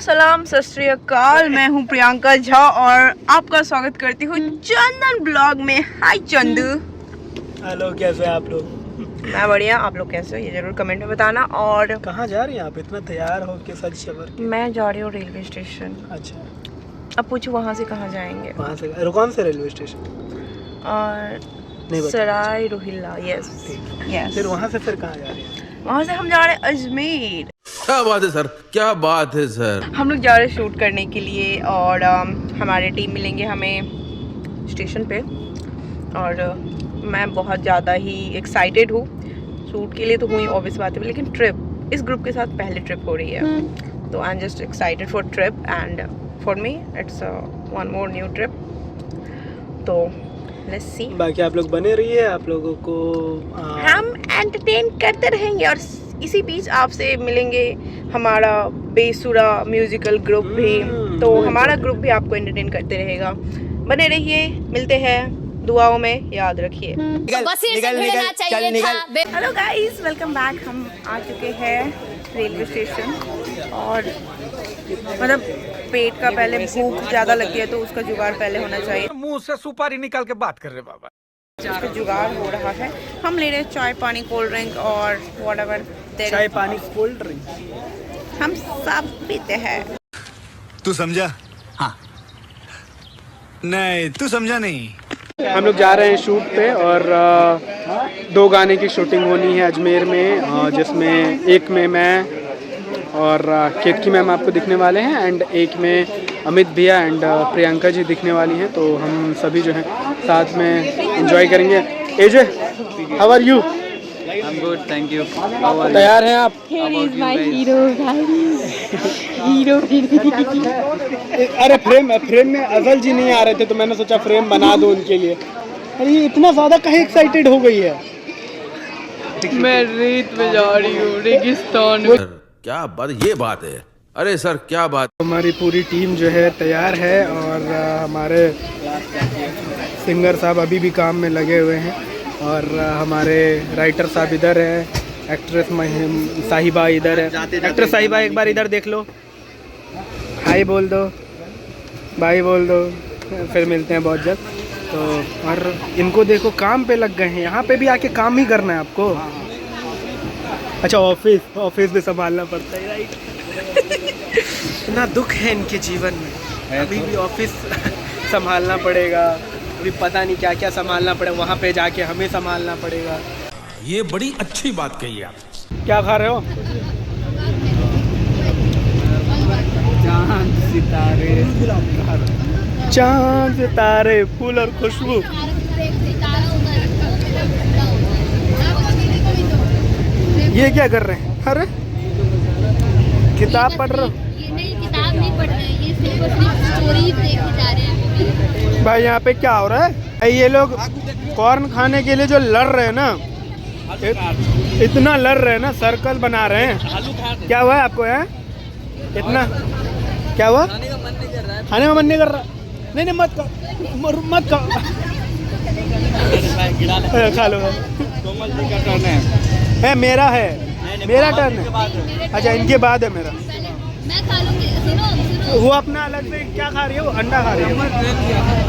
सलाम सत श्री अकाल। मैं हूँ प्रियंका झा और आपका स्वागत करती हूँ चंदन ब्लॉग में। हाय चंदू। हेलो, कैसे हैं आप लोग? मैं बढ़िया, आप लोग कैसे हो ये जरूर कमेंट में बताना। और कहाँ जा रही हैं आप इतना तैयार हो के सज सवर के? मैं जा रही हूँ रेलवे स्टेशन। अच्छा, अब पूछो वहाँ से कहाँ जाएंगे? वहाँ से कौन से रेलवे स्टेशन? और सराय रोहिल्ला। Yes yes. फिर वहाँ से फिर कहाँ जा रही हैं? वहाँ से हम जा रहे हैं अजमेर। क्या बात है सर, क्या बात है सर। हम लोग जा रहे हैं शूट करने के लिए और हमारे टीम मिलेंगे हमें स्टेशन पे। और मैं बहुत ज़्यादा ही एक्साइटेड हूँ। शूट के लिए तो हुई ऑब्वियस बात है, लेकिन ट्रिप इस ग्रुप के साथ पहली ट्रिप हो रही है, तो I am just excited for trip and for me it's one more new trip. तो लेट्स सी। बाकी आप लोग बने रहिए, आप लोगों को हम एंटरटेन करते रहेंगे और इसी बीच आपसे मिलेंगे हमारा बेसुरा म्यूजिकल ग्रुप भी। तो हमारा ग्रुप भी आपको एंटरटेन करते रहेगा। बने रहिए, मिलते हैं, दुआओं में याद रखिए। Hello guys, welcome back. हम आ चुके हैं रेलवे स्टेशन और मतलब पेट का पहले भूख ज़्यादा लगती है तो उसका जुगाड़ पहले होना चाहिए। मुंह से सुपारी निकाल के बात कर रहे बाबा। उसका जुगाड़ हो रहा है। हम ले रहे हैं चाय पानी कोल्ड ड्रिंक और व्हाटएवर। चाय पानी कोल्ड ड्रिंक हम सब पीते हैं। तू समझा? हाँ। नहीं, तू समझा नहीं। हम लोग जा रहे हैं शूट पे और 2 गाने की शूटिंग होनी है अजमेर में, जिसमें एक में मैं और केतकी मैम आपको दिखने वाले हैं एंड एक में अमित भैया एंड प्रियंका जी दिखने वाली हैं। तो हम सभी जो हैं साथ में एंजॉय करेंगे। AJ, how are you? I'm good, thank you. तैयार हैं आप? अरे फ्रेम में अजल जी नहीं आ रहे थे तो मैंने सोचा फ्रेम बना दो उनके लिए। अरे ये इतना ज़्यादा कहीं एक्साइटेड हो गई है? मैं रेत में जा रही हूँ, रेगिस्तान में। क्या बात, ये बात है। अरे सर क्या बात। हमारी पूरी टीम जो है तैयार है और हमारे सिंगर साहब अभी भी काम में लगे हुए हैं और हमारे राइटर साहब इधर है, एक्ट्रेस साहिबा इधर है। एक्ट्रेस साहिबा एक बार इधर देख लो, हाय बोल दो, बाय बोल दो, फिर मिलते हैं बहुत जल्द। तो और इनको देखो काम पे लग गए हैं, यहाँ पे भी आके काम ही करना है आपको। अच्छा, ऑफिस भी संभालना पड़ता है, राइट। इतना दुख है इनके जीवन में, अभी भी ऑफिस संभालना पड़ेगा, अभी पता नहीं क्या क्या संभालना पड़ेगा, वहाँ पे जाके हमें संभालना पड़ेगा। ये बड़ी अच्छी बात कही आप। क्या खा रहे हो? चांद सितारे फूल और खुशबू। ये क्या कर रहे हैं? अरे किताब पढ़ रहे हो? ये नहीं, किताब नहीं पढ़ रहे, ये सिर्फ स्टोरी देखे जा रहे हैं। भाई यहाँ पे क्या हो रहा है? ये लोग कॉर्न खाने के लिए जो लड़ रहे हैं ना, इतना लड़ रहे हैं ना, सर्कल बना रहे हैं। क्या हुआ है आपको? है इतना क्या हुआ? खाने का मन नहीं कर रहा? नहीं मत खाओ खा लो। है मेरा टर्न है। अच्छा, इनके बाद है मेरा। मैं खा लूंगी। सुनो वो अपना अलग से क्या खा रही है? वो अंडा खा रही है,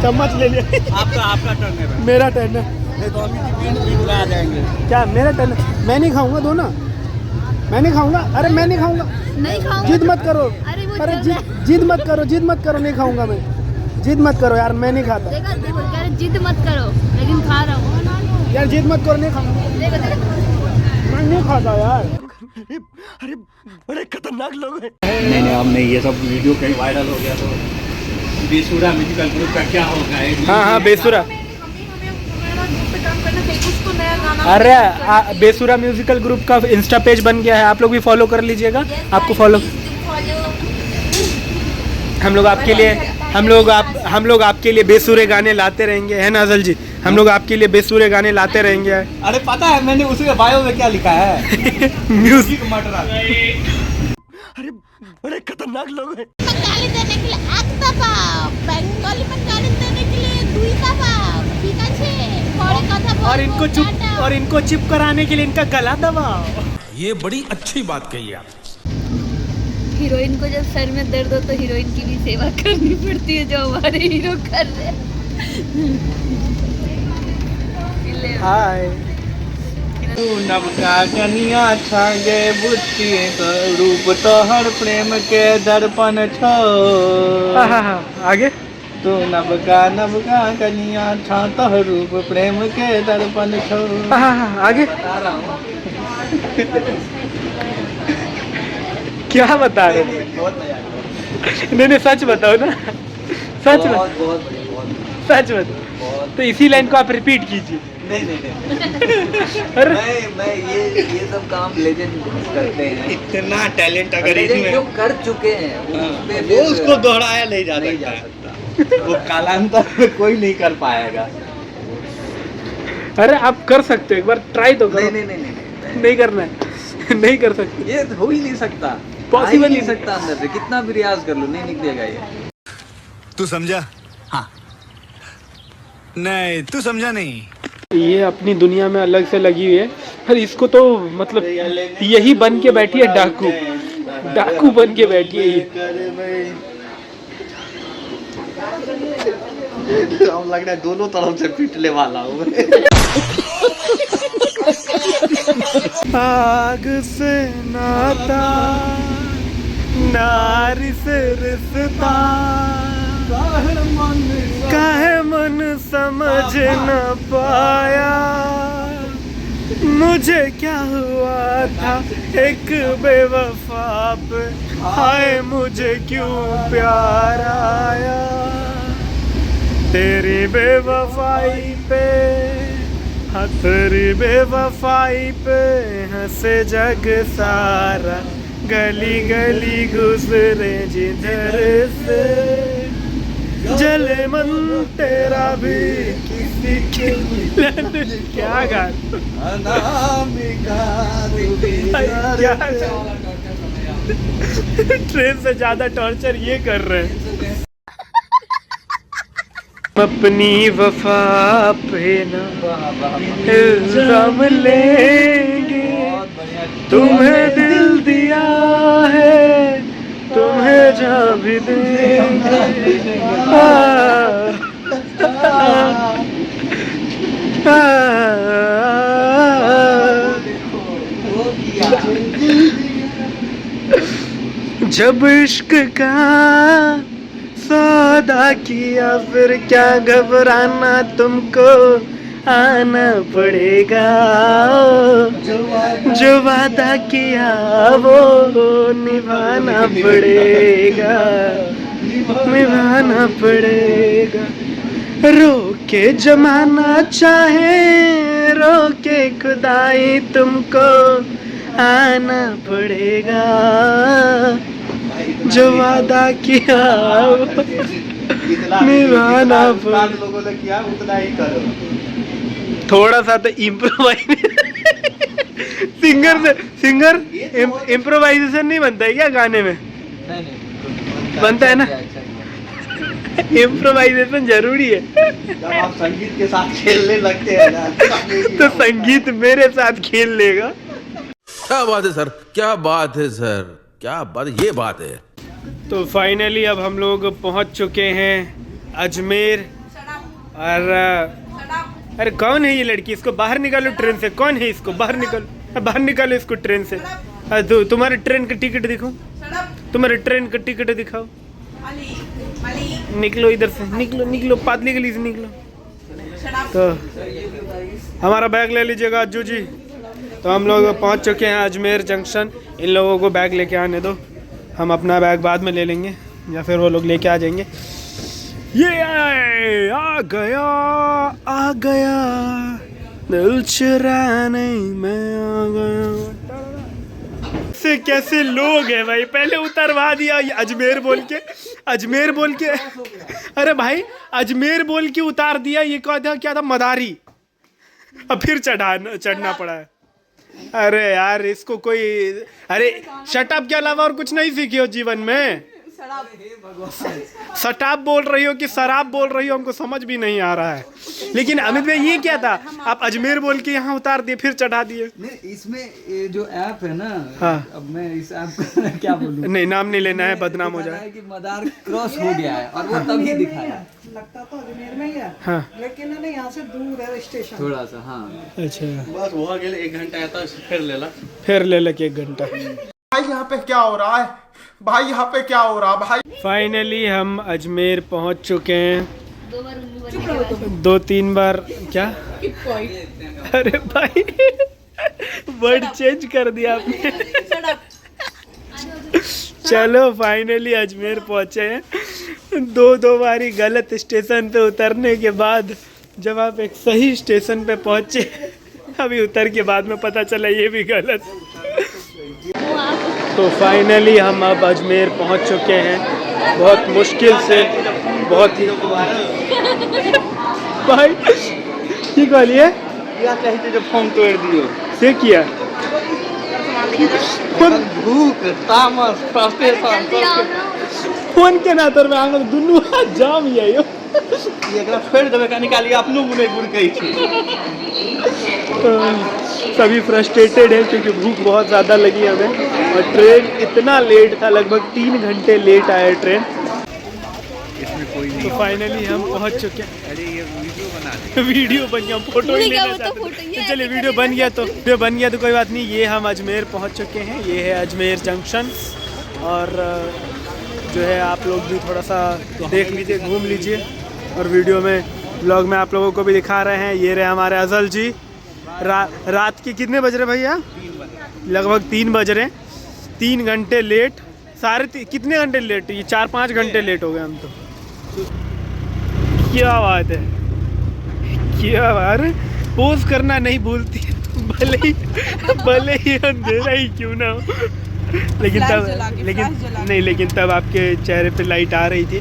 चम्मच ले लिया। आपका टर्न है। मेरा टर्न है। क्या मेरा टर्न है? मैं नहीं खाऊंगा, दो ना। मैं नहीं खाऊंगा। अरे मैं नहीं खाऊंगा। नहीं खाऊंगा। जिद मत करो। अरे जिद मत करो, नहीं खाऊंगा मैं। जिद मत करो यार, मैं नहीं खाता। देखो, जिद मत करो, लेकिन खा रहा हूँ यार। जिद मत करो, नहीं खाऊंगा। मैं नहीं खाता यार। अरे बड़े खतरनाक लोग हैं। नहीं, हमने ये सब वीडियो कहीं वायरल हो गया तो बेसुरा म्यूजिकल ग्रुप का क्या होगा? हाँ, बेसुरा। अरे बेसुरा म्यूजिकल ग्रुप का इंस्टा पेज बन गया है, आप लोग भी फॉलो कर लीजिएगा। आपको फॉलो हम लोग आपके लिए बेसुरे गाने लाते रहेंगे, है ना अजल जी? हम लोग आपके लिए बेसुरे गाने लाते रहेंगे। अरे पता है मैंने उसके बायो में क्या लिखा है? म्यूजिक मटर। अरे बड़े खतरनाक लोग हैं। गाली देने के लिए एक दबाव, बंगाली में गाली देने के लिए 2 दबाव, ठीक है? और इनको चुप कराने के लिए इनका गला दबाओ। ये बड़ी अच्छी बात कही आप। हीरोइन को जब सर में दर्द हो तो हीरोइन की भी सेवा करनी पड़ती है जो हमारे हीरो कर रहे हैं। हाय नबका कनिया छागे बुद्धि रूप तो हर प्रेम के दर्पण छो। आगे तू नबका कनिया छा तो रूप प्रेम के दर्पण छो। आगे क्या बता रहे हो? नहीं सच बताओ ना, सच बताओ, सच बताओ। तो इसी लाइन को आप रिपीट कीजिए। नहीं अरे मैं ये सब काम लेजेंड करते हैं। इतना टैलेंट अगर लेजेंड इसमें जो कर चुके हैं वो उसको दोहराया नहीं जा सकता। वो कालांतर में कोई नहीं कर पाएगा। अरे आप कर सकते हो, एक बार ट्राई तो करो। नहीं करना है, नहीं कर सकते, ये हो ही नहीं सकता, पॉसिबल नहीं सकता अंदर से, कितना भी रियाज कर लो नहीं निकलेगा ये। तू समझा? हाँ। नहीं, तू समझा नहीं। ये अपनी दुनिया में अलग से लगी हुई है। पर इसको तो मतलब यही बन के बैठी है, डाकू बन के बैठी है ये। अब लग रहा है दोनों तरफ से पिटने वाला हूँ। आग से नाता, नारी से रिश्ता, काहे मन समझ न पाया। मुझे क्या हुआ था एक बेवफा पे, हाय मुझे क्यों प्यार आया। तेरी बेवफाई पे, हाँ तेरी बेवफाई पे हंसे जग सारा, गली गली गुजरे जिधर से, जले मन तेरा भी किसी के। क्या गा ट्रेन से ज्यादा टॉर्चर ये कर रहे हैं। अपनी वफा पे ना इल्जाम लेंगे, तुम्हें दिल दिया है तुम्हें जा भी देंगे। जब इश्क का सौदा किया फिर क्या घबराना, तुमको आना पड़ेगा। जो वादा किया वो निभाना पड़ेगा, निभाना पड़ेगा। रोके जमाना चाहे रोके खुदाई, तुमको आना पड़ेगा। जो वादा किया निभाना पड़ेगा। लोगों ने किया उतना ही करो। थोड़ा सा तो सिंगर इम्प्रोवाइजेशन नहीं बनता है क्या गाने में? बनता है ना, इम्प्रोवाइजेशन जरूरी है। जब आप संगीत के साथ खेलने लगते हैं ना, तो संगीत मेरे साथ खेल लेगा। क्या बात है सर, क्या बात है सर, क्या बात, ये बात है। तो फाइनली अब हम लोग पहुंच चुके हैं अजमेर। और अरे कौन है ये लड़की? इसको बाहर निकालो ट्रेन से। कौन है? इसको बाहर निकालो, बाहर निकालो इसको ट्रेन से। तुम्हारे ट्रेन का टिकट दिखाओ, तुम्हारे ट्रेन का टिकट दिखाओ। निकलो इधर से, निकलो निकलो, पातली गली से निकलो। तो हमारा बैग ले लीजिएगा अज्जू जी। तो हम लोग पहुंच चुके हैं अजमेर जंक्शन। इन लोगों को बैग लेके आने दो, हम अपना बैग बाद में ले लेंगे या फिर वो लोग लेके आ जाएंगे। ये आ गया दिल चुराने में आ गया। से कैसे लोग हैं भाई, पहले उतरवा दिया ये अजमेर बोल के, अजमेर बोल के। अरे भाई अजमेर बोल के उतार दिया, ये क्या था मदारी। अब फिर चढ़ना पड़ा है। अरे यार इसको कोई, अरे शटअप के अलावा और कुछ नहीं सीखी हो जीवन में। शराब बोल रही हो कि शराब बोल रही हो, हमको समझ भी नहीं आ रहा है। लेकिन अमित भाई ये क्या था, आप अजमेर बोल के यहाँ उतार दिए फिर चढ़ा दिए। नहीं, इसमें ये जो ऐप है ना, हाँ। अब मैं इस ऐप को क्या बोलूं, नहीं नाम नहीं लेना है, बदनाम हो है जाए। कि मदार क्रॉस हो गया है और वो तभी दिखाया। लगता तो अजमेर में ही है, हाँ लेकिन ना यहाँ से दूर है स्टेशन थोड़ा सा। हाँ, अच्छा, बस वहाँ के लिए 1 घंटा आता फिर ले ला। फिर ले लगे 1 घंटा। भाई यहाँ पे क्या हो रहा है, भाई यहाँ पे क्या हो रहा है भाई। फाइनली हम अजमेर पहुँच चुके हैं। 2 बार उल्लू बन गया। 2-3 बार क्या, अरे भाई वर्ड चेंज कर दिया आपने। चलो फाइनली अजमेर पहुंचे हैं। 2 बारी गलत स्टेशन पे उतरने के बाद जब आप एक सही स्टेशन पे पहुंचे, अभी उतर के बाद में पता चला ये भी गलत। तो फाइनली हम अब अजमेर पहुंच चुके हैं, बहुत मुश्किल से, बहुत ही। भाई ठीक बोलिए, क्या चाहिए जब फोन तोड़ दियो से किया भूख तामस फ्रस्ट्रेशन फोन के ना तर में आंगन दुनू हाथ जाम ये यो एकरा फेर देबे का निकाली अपनो मुने गुड़ कही छी। सभी फ्रस्ट्रेटेड है क्योंकि भूख बहुत ज़्यादा लगी हमें और ट्रेन इतना लेट था, लगभग 3 घंटे लेट आया ट्रेन। तो फाइनली हम पहुंच चुके हैं। अरे ये वीडियो बना दे, वीडियो बन गया, फोटो ही लेना चाहते थे। चलिए वीडियो बन गया तो कोई बात नहीं। ये हम अजमेर पहुंच चुके हैं, ये है अजमेर जंक्शन। और जो है आप लोग भी थोड़ा सा देख लीजिए, घूम लीजिए। और वीडियो में व्लॉग में आप लोगों को भी दिखा रहे हैं। ये रहे हमारे अजल जी। रात के कितने बज रहे भैया? लगभग 3 बज रहे। 3 घंटे लेट, कितने घंटे लेट? ये 4-5 घंटे लेट हो गए हम तो। क्या बात है, क्या बात है। पोज करना नहीं भूलती, भले ही अंधेरा ही क्यों ना हो। लेकिन तब आपके चेहरे पे लाइट आ रही थी,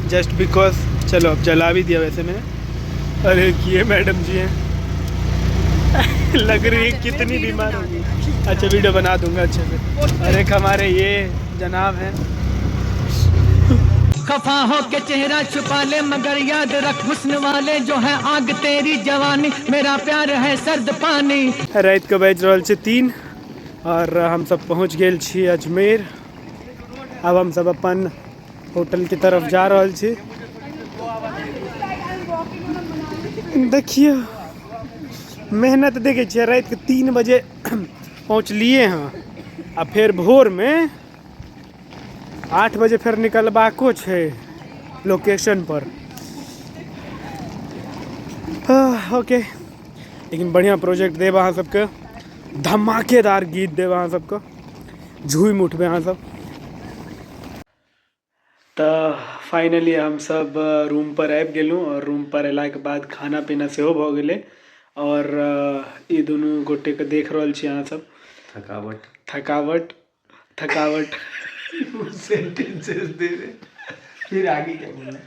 जस्ट बिकॉज। चलो अब जला भी दिया वैसे मैंने। अरे ये मैडम जी हैं लग रही है कितनी बीमार होगी। अच्छा वीडियो बना दूंगा अच्छे से। अरे हमारे ये जनाब हैं। खफा हो के चेहरा छुपा ले मगर याद रख हुस्न वाले जो है आग तेरी जवानी, मेरा प्यार है सर्द पानी। रात के बज रहल छै 3 और हम सब पहुँच गए छी अजमेर। अब हम सब अपन होटल की तरफ जा रहल छी। देखिए मेहनत देखे छियै, रात के 3 बजे पहुँचलिए हैं। अब फिर भोर में 8 बजे फिर निकलबाको छै लोकेशन पर। ओके, लेकिन बढ़िया प्रोजेक्ट देब अहाँ सबके, धमाकेदार गीत देब अहाँ सबके, झूम उठबे अहाँ सब। तो फाइनली हम सब रूम पर आबि गेलहुँ और रूम पर अयलाके बाद खाना पीना सेहो भऽ गेलै। और ई दुनू गोटे के देख रहल छी अहाँ सब। थकावट सेंटेंसेस दे रहे, फिर आगे क्या बोलना है?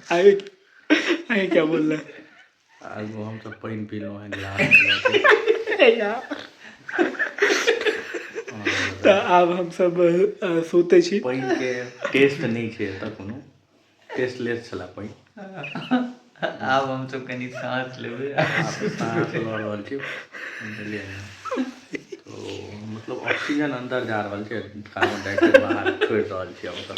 आगे क्या बोल रहा है? आज वो हम सब पानी पी लो हैं गिलास। तो आब हम सब सोते छी। पानी के टेस्ट नहीं छे त कोनो टेस्टलेस छला पानी। आब हम सब कनी सांस लेबे, सांस ल रहल छी बुझलिए। तो मतलब ऑक्सीजन अंदर जा रहल छै, कार्बन डाइऑक्साइड बाहर छोड़ रहल छी। हम सब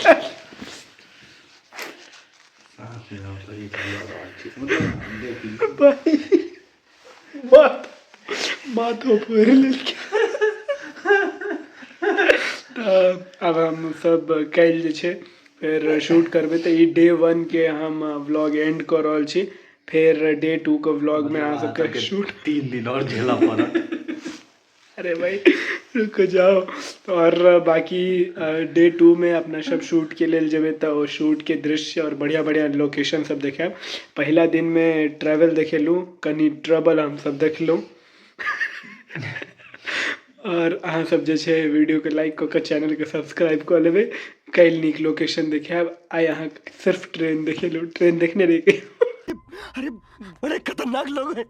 सांस लेना सही चल रहल छी, मतलब देखी बात हो पड़ल। अब हम सब कल जे छै फिर शूट करबे। तो ये डे 1 के हम व्लॉग एंड कर रहल छी। फिर डे 2 के व्लॉग में अहाँ सबके शूट 3 दिन और झेला पड़त। अरे भाई रुको जाओ। और बाकी डे 2 में अपना सब शूट के लेल जेबे तो शूट के दृश्य और बढ़िया बढ़िया लोकेशन सब देखे। पहला दिन में ट्रैवल देखेलूँ, कनी ट्रबल हम सब देखलूँ। और अहाँ सब जे छै वीडियो के लाइक कऽ के चैनल के सब्सक्राइब कऽ लेबै। कल नीक लोकेशन देखायब। आइ अहाँ सिर्फ ट्रेन देखेलूँ, ट्रेन देखने रही। अरे बड़े खतरनाक लोग हैं।